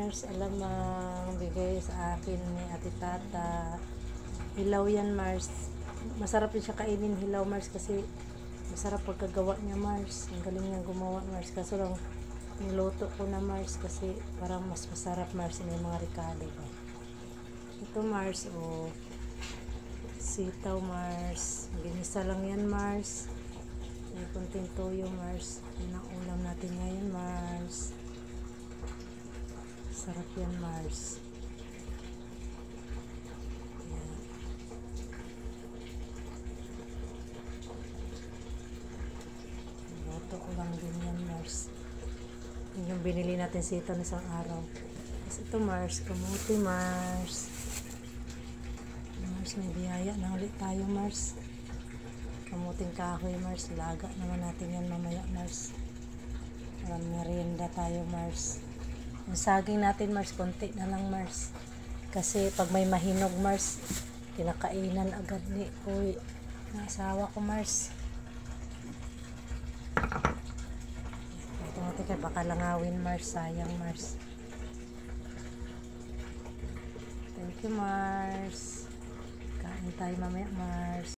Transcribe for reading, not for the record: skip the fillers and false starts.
Mars. Alam mo, bigay sa akin ni Ate Tata. Hilaw yan, Mars. Masarap din siya kainin, hilaw, Mars, kasi masarap pagkagawa niya, Mars. Ang galing niya gumawa, Mars. Kaso lang, niluto ko na, Mars, kasi parang mas masarap, Mars. May mga ricado ba. Ito, Mars, oh. Sitaw, Mars. Ginisa lang yan, Mars. May kunting toyo, Mars. Yan ang ulam natin ngayon, Mars. Sarap yan, Mars. Yan. Luto ko lang din yan, Mars. Yun yung binili natin sito na isang araw. Tapos ito, Mars. Kamuti, Mars. Mars, may biyaya na ulit tayo, Mars. Kamuting kahoy, Mars. Laga naman natin yan mamaya, Mars. Parang merienda tayo, Mars. Yung saging natin, Mars, konti na lang, Mars. Kasi pag may mahinog, Mars, kinakainan agad ni Uy. Nasawa ko, Mars. Ito natin kaya baka langawin, Mars. Sayang, Mars. Thank you, Mars. Kain tayo mamaya, Mars.